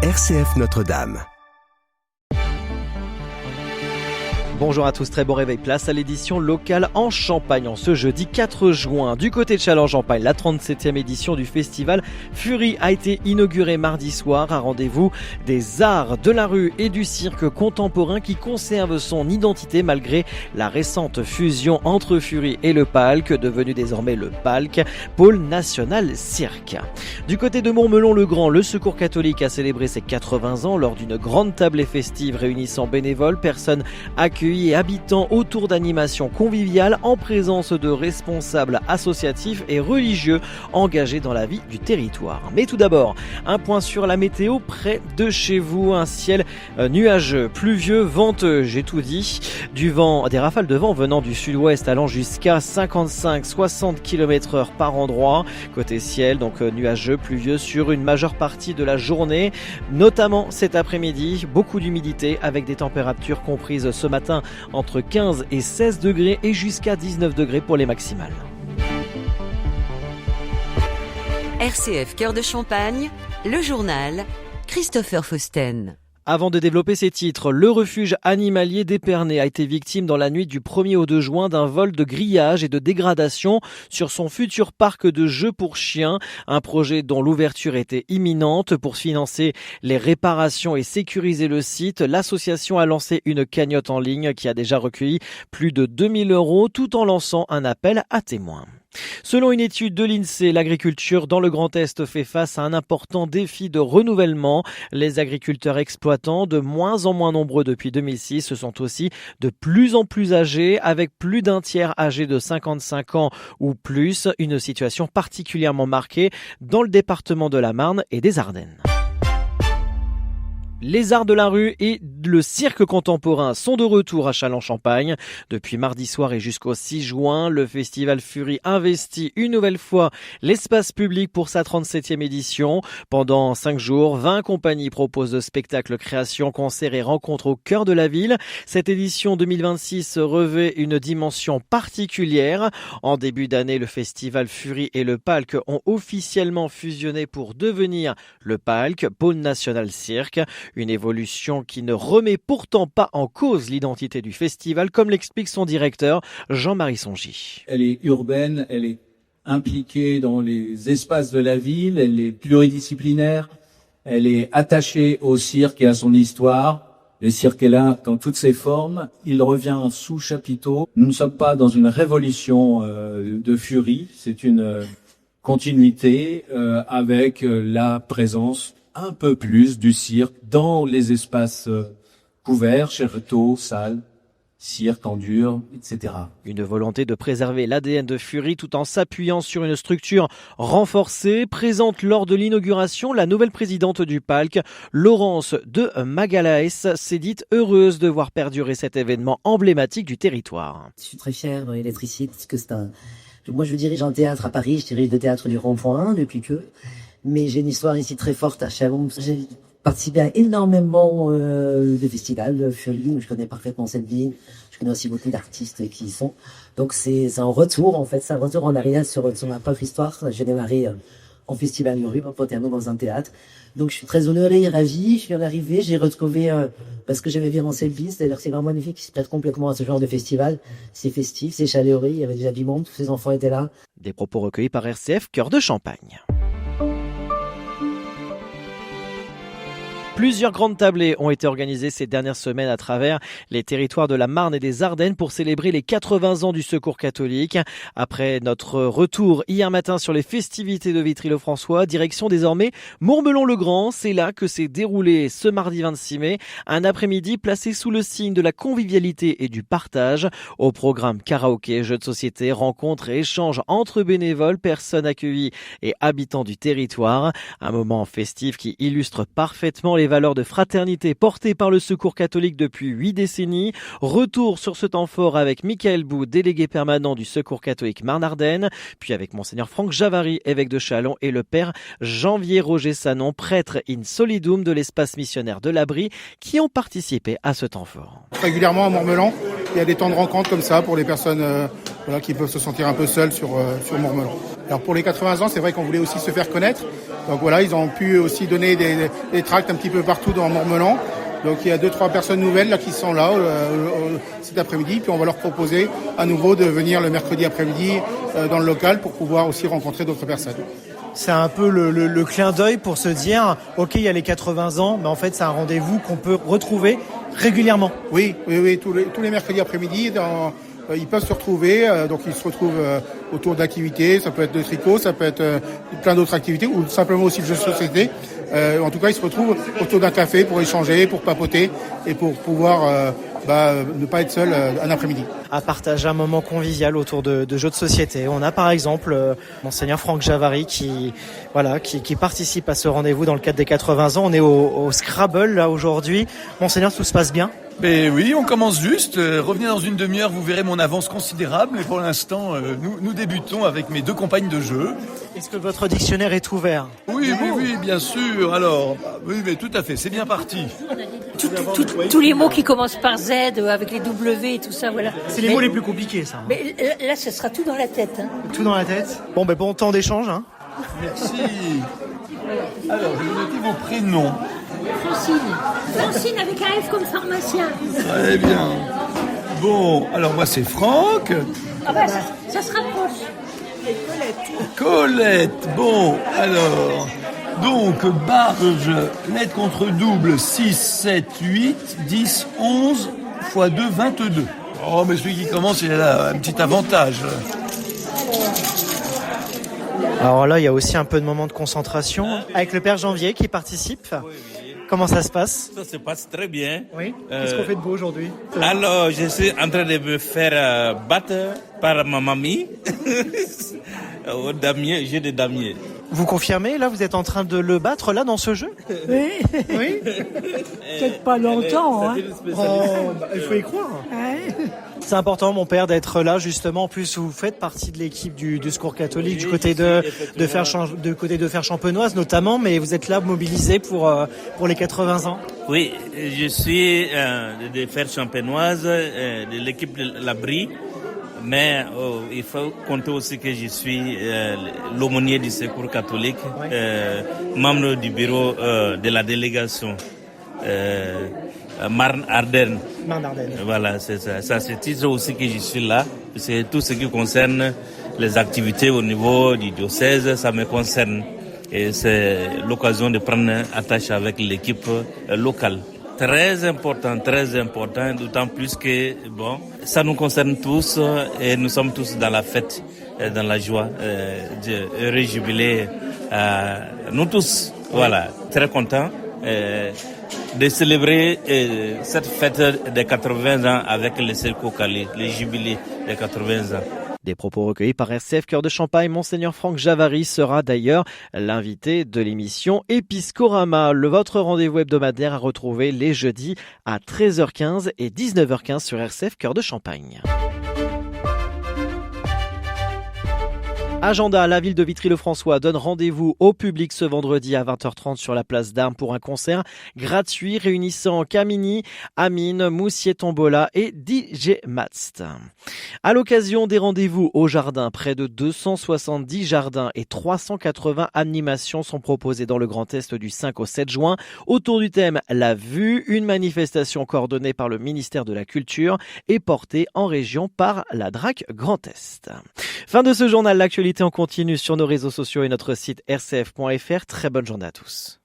RCF Notre-Dame. Bonjour à tous, très bon réveil, place à l'édition locale en Champagne en ce jeudi 4 juin. Du côté de Châlons-en-Champagne, la 37e édition du festival Fury a été inaugurée mardi soir. Un rendez-vous des arts de la rue et du cirque contemporain qui conserve son identité malgré la récente fusion entre Fury et le Palc, devenu désormais le Palc, pôle national cirque. Du côté de Mourmelon-le-Grand, le Secours catholique a célébré ses 80 ans lors d'une grande tablée festive réunissant bénévoles, personnes accueillies et habitants autour d'animations conviviales en présence de responsables associatifs et religieux engagés dans la vie du territoire. Mais tout d'abord, un point sur la météo près de chez vous. Un ciel nuageux, pluvieux, venteux, j'ai tout dit. Du vent, des rafales de vent venant du sud-ouest allant jusqu'à 55-60 km/h par endroit. Côté ciel, donc nuageux, pluvieux sur une majeure partie de la journée, notamment cet après-midi. Beaucoup d'humidité avec des températures comprises ce matin entre 15 et 16 degrés et jusqu'à 19 degrés pour les maximales. RCF Cœur de Champagne, le journal, Christopher Fausten. Avant de développer ses titres, le refuge animalier d'Épernay a été victime dans la nuit du 1er au 2 juin d'un vol de grillage et de dégradation sur son futur parc de jeux pour chiens. Un projet dont l'ouverture était imminente. Pour financer les réparations et sécuriser le site, l'association a lancé une cagnotte en ligne qui a déjà recueilli plus de 2000 € tout en lançant un appel à témoins. Selon une étude de l'INSEE, l'agriculture dans le Grand Est fait face à un important défi de renouvellement. Les agriculteurs exploitants, de moins en moins nombreux depuis 2006, se sont aussi de plus en plus âgés, avec plus d'un tiers âgés de 55 ans ou plus. Une situation particulièrement marquée dans le département de la Marne et des Ardennes. Les arts de la rue et le cirque contemporain sont de retour à Châlons-en-Champagne. Depuis mardi soir et jusqu'au 6 juin, le festival Fury investit une nouvelle fois l'espace public pour sa 37e édition. Pendant 5 jours, 20 compagnies proposent de spectacles, créations, concerts et rencontres au cœur de la ville. Cette édition 2026 revêt une dimension particulière. En début d'année, le festival Fury et le Palc ont officiellement fusionné pour devenir le Palc, pôle national cirque. Une évolution qui ne remet pourtant pas en cause l'identité du festival, comme l'explique son directeur, Jean-Marie Songy. Elle est urbaine, elle est impliquée dans les espaces de la ville, elle est pluridisciplinaire, elle est attachée au cirque et à son histoire. Le cirque est là dans toutes ses formes, il revient sous chapiteau. Nous ne sommes pas dans une révolution de Fury, c'est une continuité avec la présence un peu plus du cirque dans les espaces couverts, chapiteaux, salles, cirque en dur, etc. Une volonté de préserver l'ADN de Fury tout en s'appuyant sur une structure renforcée. Présente lors de l'inauguration, la nouvelle présidente du Palc, Laurence de Magalaès, s'est dite heureuse de voir perdurer cet événement emblématique du territoire. Je suis très fière d'être ici parce que moi je dirige un théâtre à Paris, je dirige le théâtre du Rond-Point depuis peu. Mais j'ai une histoire ici très forte à Châlons. J'ai participé à énormément de festivals, Fury, je connais parfaitement cette ville. Je connais aussi beaucoup d'artistes qui y sont. Donc c'est un retour, en fait, c'est un retour en arrière sur ma propre histoire. J'ai démarré en festival de rue, potentiellement dans un théâtre. Donc je suis très honorée et ravie. Je viens d'arriver, j'ai retrouvé, parce que j'avais vu mon selfie, c'est-à-dire que c'est vraiment magnifique, qui se prête complètement à ce genre de festival. C'est festif, c'est chaleureux, il y avait déjà du monde, tous les enfants étaient là. Des propos recueillis par RCF Cœur de Champagne. Plusieurs grandes tablées ont été organisées ces dernières semaines à travers les territoires de la Marne et des Ardennes pour célébrer les 80 ans du Secours catholique. Après notre retour hier matin sur les festivités de Vitry-le-François, direction désormais Mourmelon-le-Grand. C'est là que s'est déroulé ce mardi 26 mai un après-midi placé sous le signe de la convivialité et du partage. Au programme karaoké, jeux de société, rencontres et échanges entre bénévoles, personnes accueillies et habitants du territoire. Un moment festif qui illustre parfaitement les valeurs de fraternité portées par le Secours catholique depuis 8 décennies. Retour sur ce temps fort avec Michael Bou, délégué permanent du Secours catholique Marne-Ardenne, puis avec Monseigneur Franck Javary, évêque de Châlons, et le père Janvier-Roger Sanon, prêtre in solidum de l'espace missionnaire de l'Abri, qui ont participé à ce temps fort. Régulièrement à Mourmelon, il y a des temps de rencontre comme ça pour les personnes qui peuvent se sentir un peu seules sur Mourmelon. Alors pour les 80 ans, c'est vrai qu'on voulait aussi se faire connaître. Donc voilà, ils ont pu aussi donner des tracts un petit peu partout dans Mormelan. Donc il y a 2-3 personnes nouvelles là qui sont là cet après-midi, puis on va leur proposer à nouveau de venir le mercredi après-midi dans le local pour pouvoir aussi rencontrer d'autres personnes. C'est un peu le clin d'œil pour se dire, ok, il y a les 80 ans, mais en fait c'est un rendez-vous qu'on peut retrouver régulièrement. Oui, tous les mercredis après-midi, ils peuvent se retrouver, donc ils se retrouvent autour d'activités, ça peut être de tricot, ça peut être plein d'autres activités, ou simplement aussi de jeux de société. En tout cas, ils se retrouvent autour d'un café pour échanger, pour papoter et pour pouvoir ne pas être seul un après-midi. À partager un moment convivial autour de jeux de société. On a par exemple monseigneur Franck Javary qui participe à ce rendez-vous dans le cadre des 80 ans. On est au Scrabble là aujourd'hui. Monseigneur, tout se passe bien? Mais oui, on commence juste. Revenez dans une demi-heure, vous verrez mon avance considérable. Et pour l'instant, nous débutons avec mes 2 compagnes de jeu. Est-ce que votre dictionnaire est ouvert? Oui, bien sûr. Alors, oui, mais tout à fait, c'est bien parti. Tous les mots qui commencent par Z, avec les W et tout ça, voilà. C'est les mots les plus compliqués, ça. Mais là, ce sera tout dans la tête. Hein. Tout dans la tête? Bon temps d'échange. Hein. Merci. Alors, je vais noter vos prénoms. Francine avec un F comme pharmacien. Très bien. Bon, alors moi c'est Franck. Ah bah ça se rapproche. Et Colette. Bon, alors. Donc, barge, lettre contre double, 6, 7, 8, 10, 11, x 2, 22. Oh, mais celui qui commence, il a un petit avantage. Alors là, il y a aussi un peu de moment de concentration avec le Père Janvier qui participe. Comment ça se passe? Ça se passe très bien. Oui. Qu'est-ce qu'on fait de beau aujourd'hui? Alors, je suis en train de me faire battre par ma mamie. Au damier, jeu de damier. Vous confirmez, là, vous êtes en train de le battre, là, dans ce jeu? Oui. Oui. Peut-être pas longtemps. Hein. Il faut y croire. Ouais. C'est important, mon père, d'être là, justement. En plus, vous faites partie de l'équipe du Secours catholique, du côté de Fer-Champenoise, notamment, mais vous êtes là, mobilisé pour les 80 ans. Oui, je suis de Fer-Champenoise, de l'équipe de la Brie. Mais il faut compter aussi que je suis l'aumônier du Secours catholique, membre du bureau de la délégation Marne-Ardenne. Marne-Ardenne. Voilà, c'est ça. Ça, c'est titre aussi que je suis là. C'est tout ce qui concerne les activités au niveau du diocèse, ça me concerne. Et c'est l'occasion de prendre attache avec l'équipe locale. Très important, d'autant plus que ça nous concerne tous et nous sommes tous dans la fête, dans la joie, heureux jubilé, nous tous, voilà, très contents de célébrer cette fête des 80 ans avec le Secours catholique, le jubilé des 80 ans. Des propos recueillis par RCF Cœur de Champagne. Monseigneur Franck Javary sera d'ailleurs l'invité de l'émission Episcorama. Votre rendez-vous hebdomadaire à retrouver les jeudis à 13h15 et 19h15 sur RCF Cœur de Champagne. Agenda, la ville de Vitry-le-François donne rendez-vous au public ce vendredi à 20h30 sur la place d'Armes pour un concert gratuit réunissant Camini, Amine, Moussier Tombola et DJ Matst. À l'occasion des rendez-vous au jardin, près de 270 jardins et 380 animations sont proposées dans le Grand Est du 5 au 7 juin autour du thème La Vue, une manifestation coordonnée par le ministère de la Culture et portée en région par la DRAC Grand Est. Fin de ce journal, l'actualité en continu sur nos réseaux sociaux et notre site rcf.fr. Très bonne journée à tous.